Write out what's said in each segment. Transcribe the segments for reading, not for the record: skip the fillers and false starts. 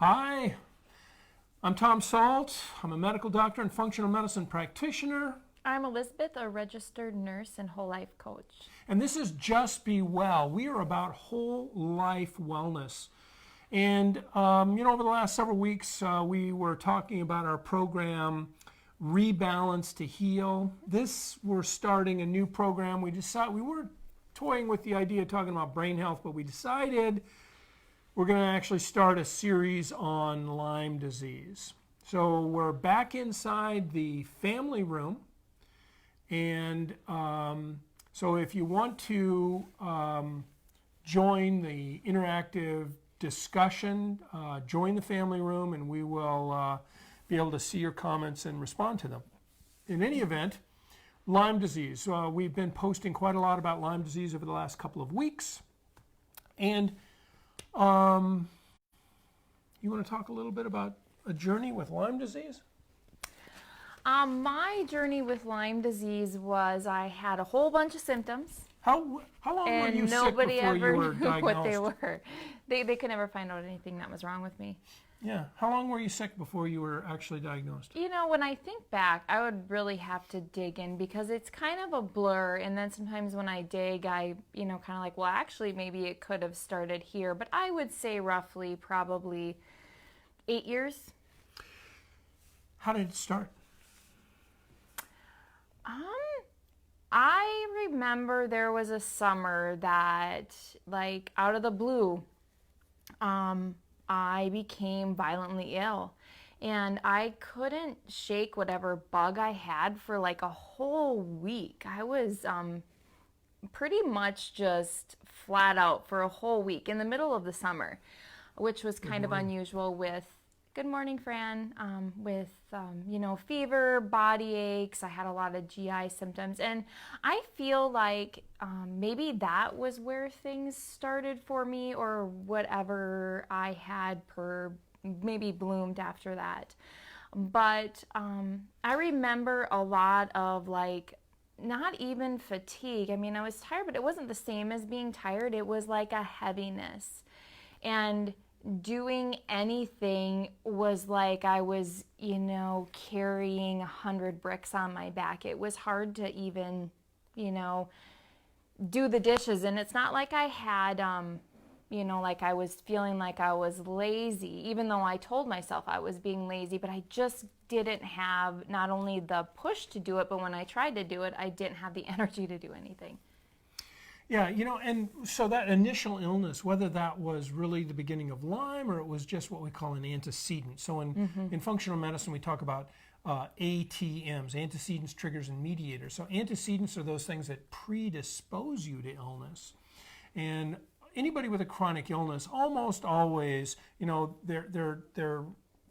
Hi, I'm Tom Sult. I'm a medical doctor and functional medicine practitioner. I'm Elizabeth, a registered nurse and whole life coach. And this is Just Be Well. We are about whole life wellness. And, over the last several weeks, we were talking about our program, Rebalance to Heal. We're starting a new program. We were toying with the idea of talking about brain health, but we decided we're going to actually start a series on Lyme disease. So we're back inside the family room. And so if you want to join the interactive discussion, join the family room, and we will be able to see your comments and respond to them. In any event, Lyme disease. We've been posting quite a lot about Lyme disease over the last couple of weeks. And you want to talk a little bit about a journey with Lyme disease? My journey with Lyme disease was I had a whole bunch of symptoms. How long were you sick before you were diagnosed? What they were. They could never find out anything that was wrong with me. Yeah. How long were you sick before you were actually diagnosed? You know, when I think back, I would really have to dig in because it's kind of a blur. And then sometimes when I dig, I, kind of like, well, actually, maybe it could have started here. But I would say roughly probably 8 years. How did it start? I remember there was a summer that, like, out of the blue, I became violently ill. And I couldn't shake whatever bug I had for like a whole week. I was pretty much just flat out for a whole week in the middle of the summer, which was kind of unusual with, good morning, Fran, with, fever, body aches. I had a lot of GI symptoms. And I feel like maybe that was where things started for me, or whatever I had maybe bloomed after that. But I remember a lot of not even fatigue. I mean, I was tired, but it wasn't the same as being tired. It was like a heaviness. And doing anything was like I was, carrying 100 bricks on my back. It was hard to even, do the dishes. And it's not like I had, like I was feeling like I was lazy, even though I told myself I was being lazy, but I just didn't have not only the push to do it, but when I tried to do it, I didn't have the energy to do anything. Yeah, and so that initial illness, whether that was really the beginning of Lyme or it was just what we call an antecedent. So in functional medicine, we talk about ATMs, antecedents, triggers, and mediators. So antecedents are those things that predispose you to illness. And anybody with a chronic illness, almost always, their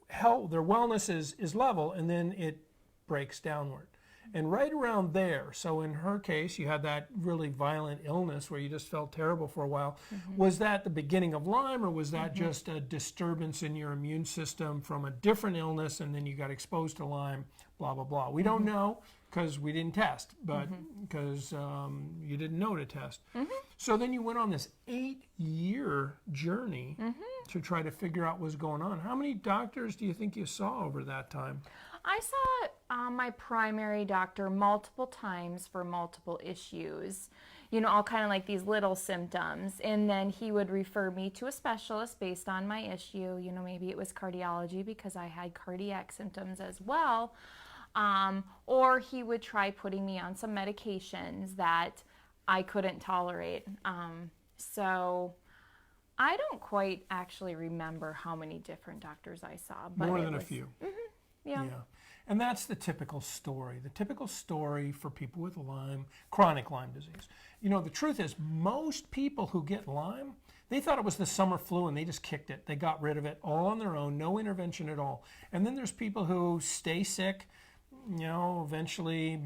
health, their wellness is level, and then it breaks downward. And right around there, so in her case, you had that really violent illness where you just felt terrible for a while. Was that the beginning of Lyme, or was that just a disturbance in your immune system from a different illness, and then you got exposed to Lyme, blah, blah, blah? We don't know because we didn't test, but because you didn't know to test. So then you went on this 8-year journey to try to figure out what's going on. How many doctors do you think you saw over that time? I saw my primary doctor multiple times for multiple issues, all kind of like these little symptoms. And then he would refer me to a specialist based on my issue. Maybe it was cardiology because I had cardiac symptoms as well. Or he would try putting me on some medications that I couldn't tolerate. So I don't quite actually remember how many different doctors I saw. But more than a few. Yeah. And that's the typical story. The typical story for people with Lyme, chronic Lyme disease. The truth is most people who get Lyme, they thought it was the summer flu and they just kicked it. They got rid of it all on their own, no intervention at all. And then there's people who stay sick. Eventually,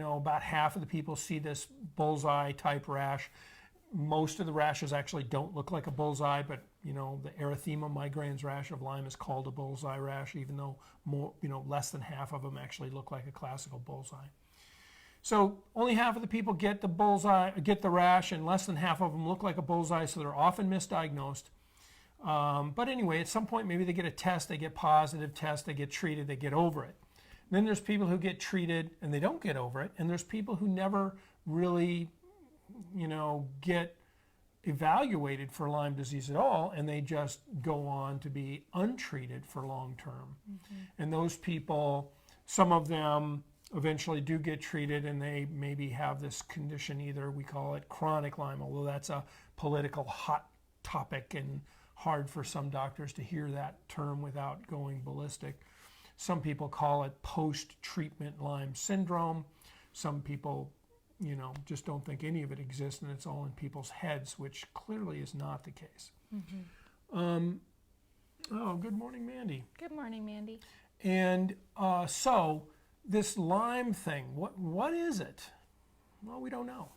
about half of the people see this bullseye type rash. Most of the rashes actually don't look like a bullseye, but the erythema migrans rash of Lyme is called a bullseye rash, even though less than half of them actually look like a classical bullseye. So only half of the people get the rash, and less than half of them look like a bullseye, so they're often misdiagnosed. But anyway, at some point, maybe they get a test, they get positive test, they get treated, they get over it. Then there's people who get treated and they don't get over it. And there's people who never really, get evaluated for Lyme disease at all, and they just go on to be untreated for long term. And those people, some of them eventually do get treated and they maybe have this condition, either we call it chronic Lyme, although that's a political hot topic and hard for some doctors to hear that term without going ballistic. Some people call it post-treatment Lyme syndrome. Some people, just don't think any of it exists and it's all in people's heads, which clearly is not the case. Good morning, Mandy. Good morning, Mandy. And so this Lyme thing, what is it? Well, we don't know.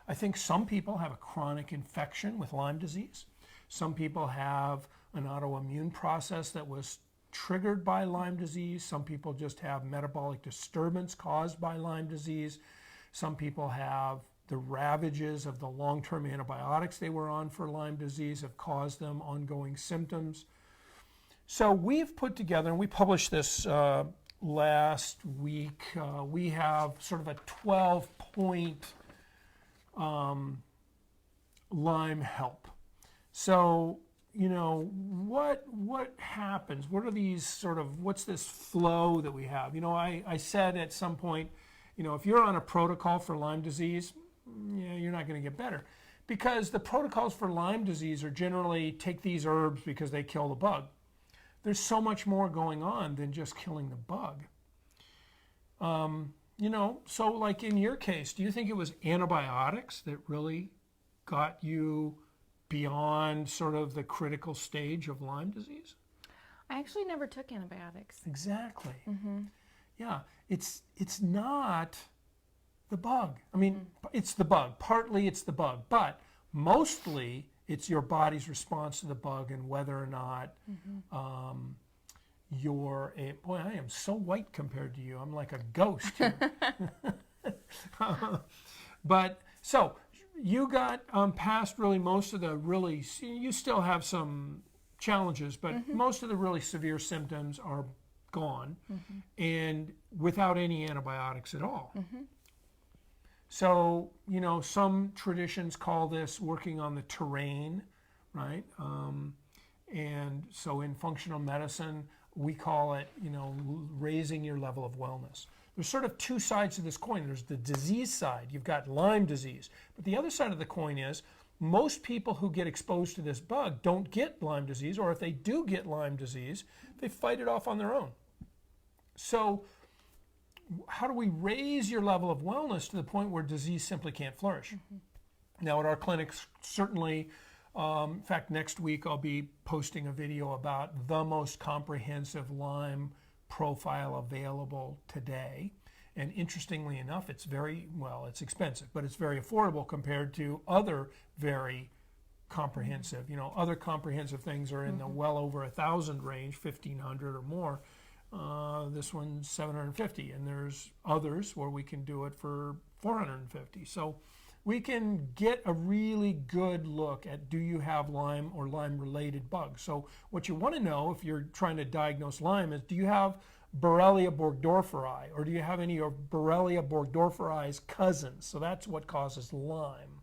I think some people have a chronic infection with Lyme disease. Some people have an autoimmune process that was triggered by Lyme disease. Some people just have metabolic disturbance caused by Lyme disease. Some people have the ravages of the long-term antibiotics they were on for Lyme disease have caused them ongoing symptoms. So we've put together, and we published this last week, we have sort of a 12-point Lyme help. So, what happens? What are these what's this flow that we have? I said at some point, if you're on a protocol for Lyme disease, you're not going to get better. Because the protocols for Lyme disease are generally take these herbs because they kill the bug. There's so much more going on than just killing the bug. So like in your case, do you think it was antibiotics that really got you beyond sort of the critical stage of Lyme disease? I actually never took antibiotics. Exactly. Yeah, it's not the bug. I mean, it's the bug. Partly it's the bug, but mostly it's your body's response to the bug and whether or not you're a... Boy, I am so white compared to you. I'm like a ghost here. But so you got past really most of the really... You still have some challenges, but most of the really severe symptoms are gone and without any antibiotics at all. So, some traditions call this working on the terrain, right? And so in functional medicine, we call it, raising your level of wellness. There's sort of two sides to this coin. There's the disease side. You've got Lyme disease. But the other side of the coin is most people who get exposed to this bug don't get Lyme disease, or if they do get Lyme disease, they fight it off on their own. So how do we raise your level of wellness to the point where disease simply can't flourish? Now at our clinics, certainly, in fact, next week I'll be posting a video about the most comprehensive Lyme profile available today. And interestingly enough, it's it's expensive, but it's very affordable compared to other very comprehensive. Other comprehensive things are in the well over 1,000 range, 1,500 or more. This one's 750, and there's others where we can do it for 450. So we can get a really good look at, do you have Lyme or Lyme-related bugs? So what you want to know if you're trying to diagnose Lyme is, do you have Borrelia burgdorferi, or do you have any of Borrelia burgdorferi's cousins? So that's what causes Lyme.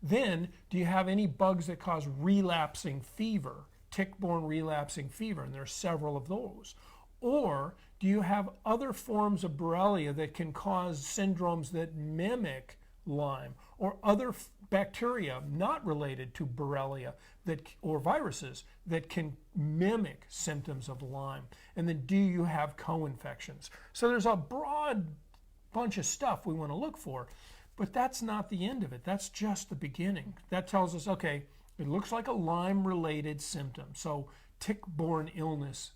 Then, do you have any bugs that cause relapsing fever, tick-borne relapsing fever? And there are several of those. Or do you have other forms of Borrelia that can cause syndromes that mimic Lyme, or other bacteria not related to Borrelia or viruses that can mimic symptoms of Lyme? And then do you have co-infections? So there's a broad bunch of stuff we want to look for, but that's not the end of it. That's just the beginning. That tells us, okay, it looks like a Lyme-related symptom. So tick-borne illness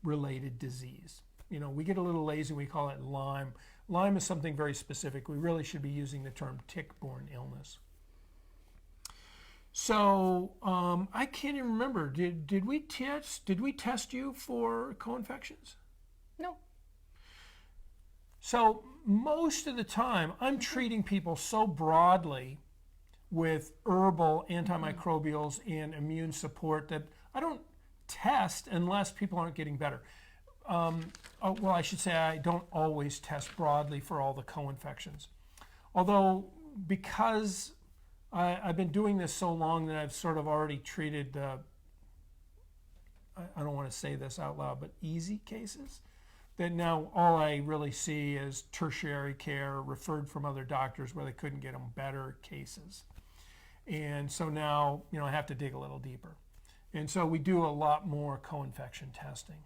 related disease. We get a little lazy, we call it Lyme. Lyme is something very specific. We really should be using the term tick-borne illness. So I can't even remember. Did we test you for co-infections? No. So most of the time, I'm treating people so broadly with herbal antimicrobials and immune support that I don't test unless people aren't getting better. Well, I should say I don't always test broadly for all the co-infections. Although, because I've been doing this so long that I've sort of already treated, I don't want to say this out loud, but easy cases, that now all I really see is tertiary care referred from other doctors where they couldn't get them better cases. And so now, I have to dig a little deeper. And so we do a lot more co-infection testing.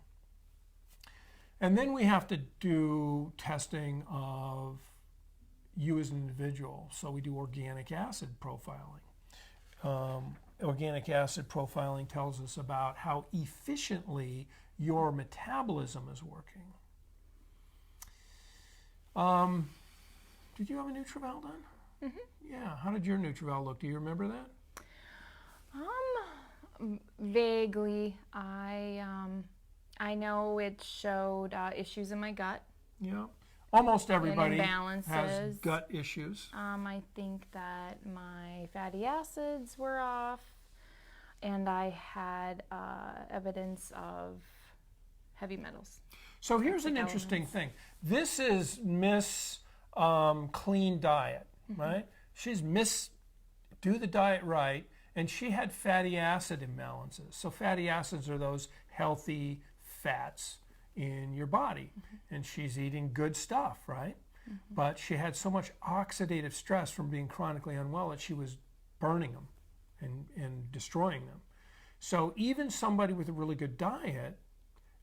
And then we have to do testing of you as an individual. So we do organic acid profiling. Organic acid profiling tells us about how efficiently your metabolism is working. Did you have a NutriVal done? Mm-hmm. Yeah. How did your NutriVal look? Do you remember that? Vaguely. I know it showed issues in my gut. Yeah. Almost everybody imbalances. has gut issues. I think that my fatty acids were off, and I had evidence of heavy metals. So here's an interesting thing. This is Miss Clean Diet, right? She's Miss Do the Diet Right, and she had fatty acid imbalances. So fatty acids are those healthy fats in your body, and she's eating good stuff, right? But she had so much oxidative stress from being chronically unwell that she was burning them and destroying them. So even somebody with a really good diet,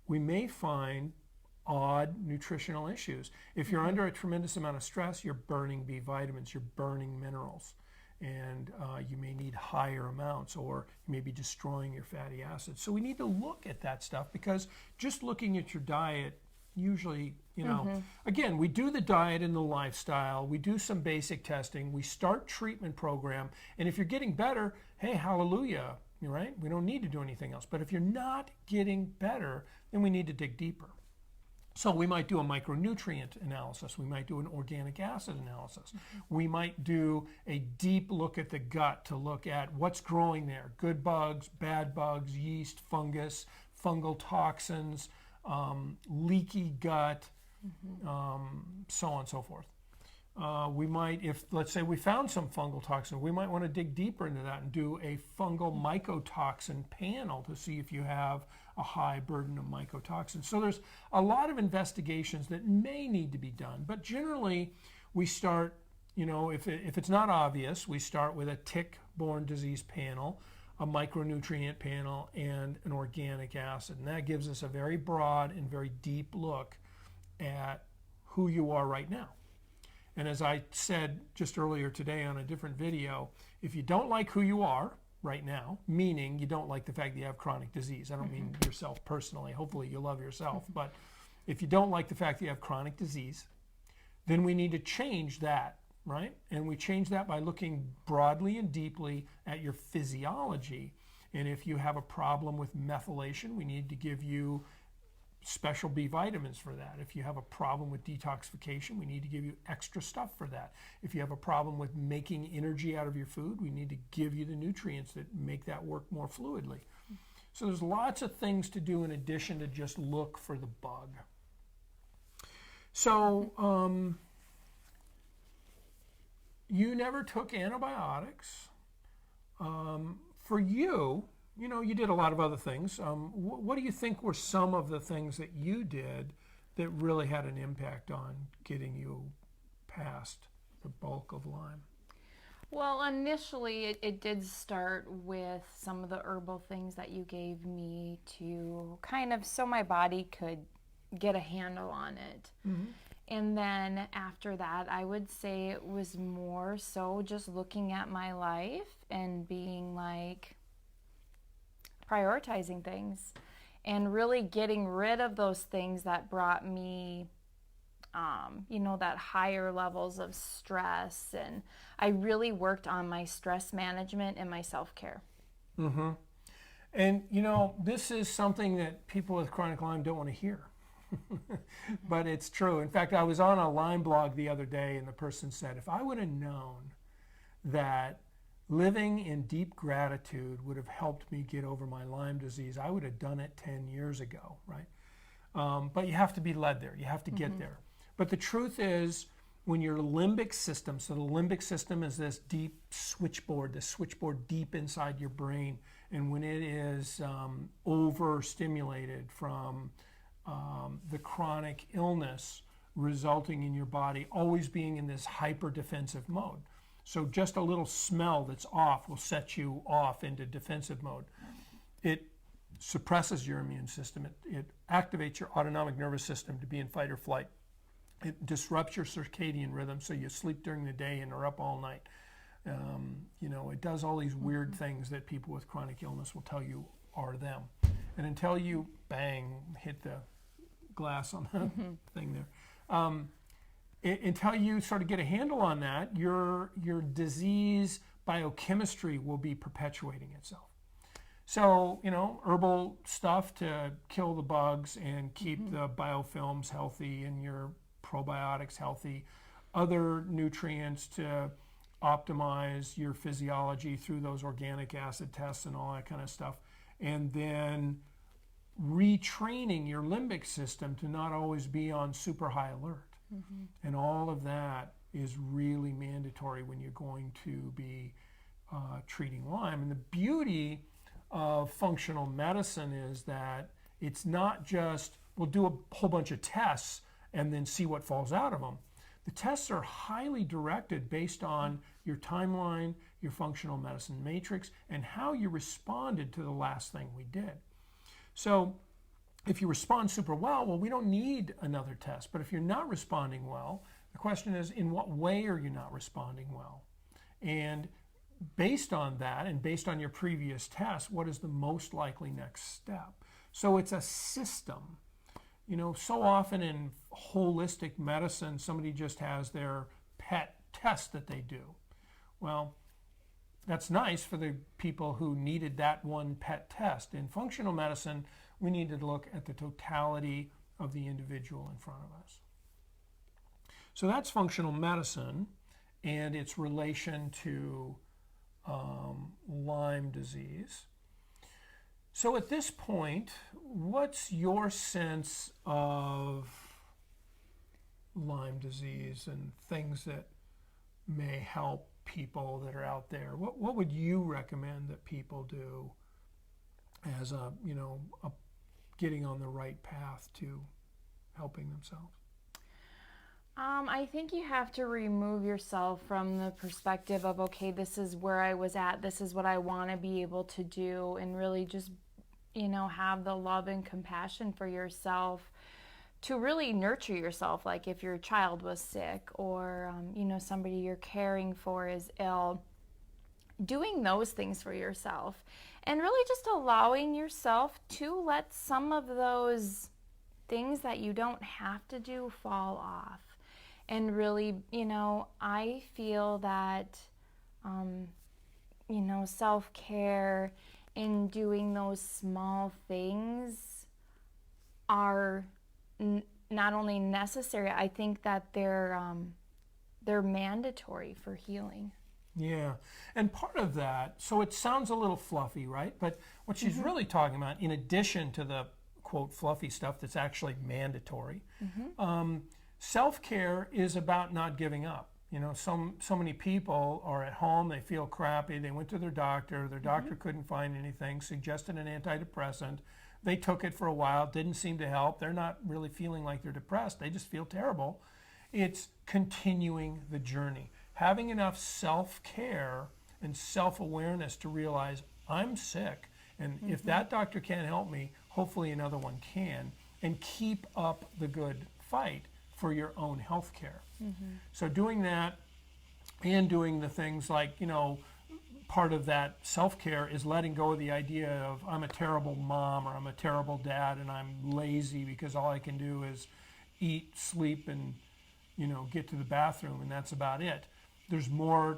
we may find odd nutritional issues. If you're under a tremendous amount of stress, you're burning B vitamins, you're burning minerals, and you may need higher amounts, or you may be destroying your fatty acids. So we need to look at that stuff, because just looking at your diet, usually, again, we do the diet and the lifestyle, we do some basic testing, we start treatment program, and if you're getting better, hey, hallelujah, right? We don't need to do anything else. But if you're not getting better, then we need to dig deeper. So we might do a micronutrient analysis. We might do an organic acid analysis. We might do a deep look at the gut to look at what's growing there. Good bugs, bad bugs, yeast, fungus, fungal toxins, leaky gut, so on and so forth. We might, if let's say we found some fungal toxin, we might want to dig deeper into that and do a fungal mycotoxin panel to see if you have a high burden of mycotoxins. So there's a lot of investigations that may need to be done, but generally we start, if it's not obvious, we start with a tick-borne disease panel, a micronutrient panel, and an organic acid. And that gives us a very broad and very deep look at who you are right now. And as I said just earlier today on a different video, if you don't like who you are right now, meaning you don't like the fact that you have chronic disease, I don't mean yourself personally, hopefully you love yourself, but if you don't like the fact that you have chronic disease, then we need to change that, right? And we change that by looking broadly and deeply at your physiology. And if you have a problem with methylation, we need to give you special B vitamins for that. If you have a problem with detoxification, we need to give you extra stuff for that. If you have a problem with making energy out of your food, we need to give you the nutrients that make that work more fluidly. So there's lots of things to do in addition to just look for the bug. So you never took antibiotics. For you, you did a lot of other things. What do you think were some of the things that you did that really had an impact on getting you past the bulk of Lyme? Well, initially it did start with some of the herbal things that you gave me to kind of so my body could get a handle on it. And then after that, I would say it was more so just looking at my life and being like, prioritizing things and really getting rid of those things that brought me that higher levels of stress. And I really worked on my stress management and my self-care. And this is something that people with chronic Lyme don't want to hear. But it's true. In fact, I was on a Lyme blog the other day, and the person said, if I would have known that living in deep gratitude would have helped me get over my Lyme disease. I would have done it 10 years ago, right? But you have to be led there. You have to get there. But the truth is, when your limbic system, so the limbic system is this deep switchboard, the switchboard deep inside your brain, and when it is overstimulated from the chronic illness resulting in your body always being in this hyper defensive mode. So just a little smell that's off will set you off into defensive mode. It suppresses your immune system. It activates your autonomic nervous system to be in fight or flight. It disrupts your circadian rhythm, so you sleep during the day and are up all night. It does all these weird things that people with chronic illness will tell you are them. And until you, bang, hit the glass on the thing there, until you sort of get a handle on that, your disease biochemistry will be perpetuating itself. So, herbal stuff to kill the bugs and keep the biofilms healthy and your probiotics healthy, other nutrients to optimize your physiology through those organic acid tests and all that kind of stuff, and then retraining your limbic system to not always be on super high alert. And all of that is really mandatory when you're going to be treating Lyme. And the beauty of functional medicine is that it's not just, we'll do a whole bunch of tests and then see what falls out of them. The tests are highly directed based on your timeline, your functional medicine matrix, and how you responded to the last thing we did. So if you respond super well, we don't need another test. But if you're not responding well, the question is, in what way are you not responding well? And based on that, and based on your previous tests, what is the most likely next step? So it's a system. So often in holistic medicine, somebody just has their pet test that they do. Well, that's nice for the people who needed that one pet test. In functional medicine, we need to look at the totality of the individual in front of us. So that's functional medicine and its relation to Lyme disease. So at this point, what's your sense of Lyme disease and things that may help people that are out there? What would you recommend that people do as a getting on the right path to helping themselves? I think you have to remove yourself from the perspective of, okay, this is where I was at, this is what I want to be able to do, and really just, have the love and compassion for yourself to really nurture yourself. Like if your child was sick or, somebody you're caring for is ill, doing those things for yourself and really just allowing yourself to let some of those things that you don't have to do fall off. And really, I feel that, self-care and doing those small things are not only necessary, I think that they're mandatory for healing. Yeah, and part of that, so it sounds a little fluffy, right? But what she's really talking about, in addition to the, quote, fluffy stuff that's actually mandatory, self-care is about not giving up. So many people are at home, they feel crappy, they went to their doctor couldn't find anything, suggested an antidepressant, they took it for a while, didn't seem to help, they're not really feeling like they're depressed, they just feel terrible. It's continuing the journey. Having enough self-care and self-awareness to realize I'm sick, and if that doctor can't help me, hopefully another one can, and keep up the good fight for your own health care. So doing that and doing the things like, part of that self-care is letting go of the idea of I'm a terrible mom or I'm a terrible dad and I'm lazy because all I can do is eat, sleep, and get to the bathroom, and that's about it. There's more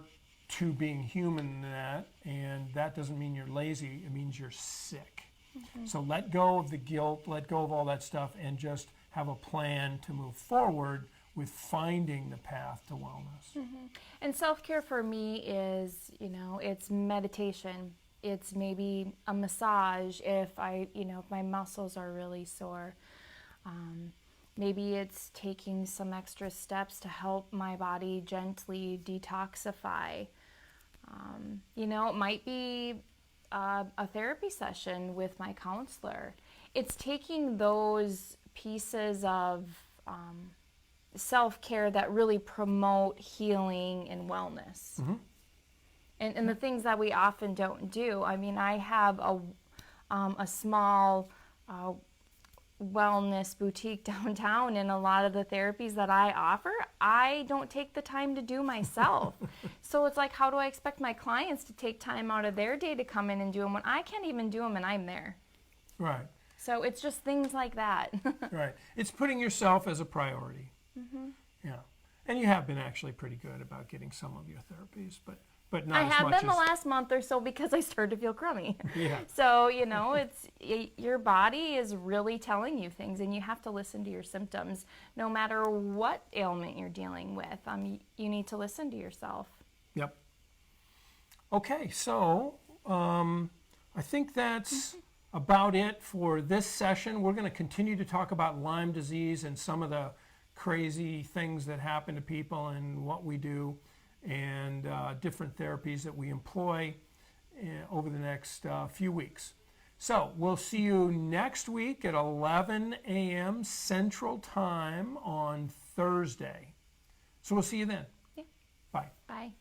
to being human than that, and that doesn't mean you're lazy, it means you're sick. So let go of the guilt, let go of all that stuff, and just have a plan to move forward with finding the path to wellness. And self-care for me is, it's meditation. It's maybe a massage if if my muscles are really sore. Maybe it's taking some extra steps to help my body gently detoxify. It might be a therapy session with my counselor. It's taking those pieces of self-care that really promote healing and wellness. And the things that we often don't do. I mean, I have a small wellness boutique downtown, and a lot of the therapies that I offer, I don't take the time to do myself. So it's like, how do I expect my clients to take time out of their day to come in and do them when I can't even do them and I'm there? Right. So it's just things like that. Right. It's putting yourself as a priority. Yeah. And you have been actually pretty good about getting some of your therapies, but not I as have much been the last month or so because I started to feel crummy. Yeah. So, your body is really telling you things, and you have to listen to your symptoms. No matter what ailment you're dealing with, you need to listen to yourself. Yep. Okay, so I think that's about it for this session. We're going to continue to talk about Lyme disease and some of the crazy things that happen to people and what we do, and different therapies that we employ over the next few weeks. So we'll see you next week at 11 a.m. Central Time on Thursday. So we'll see you then. Yeah. Bye. Bye.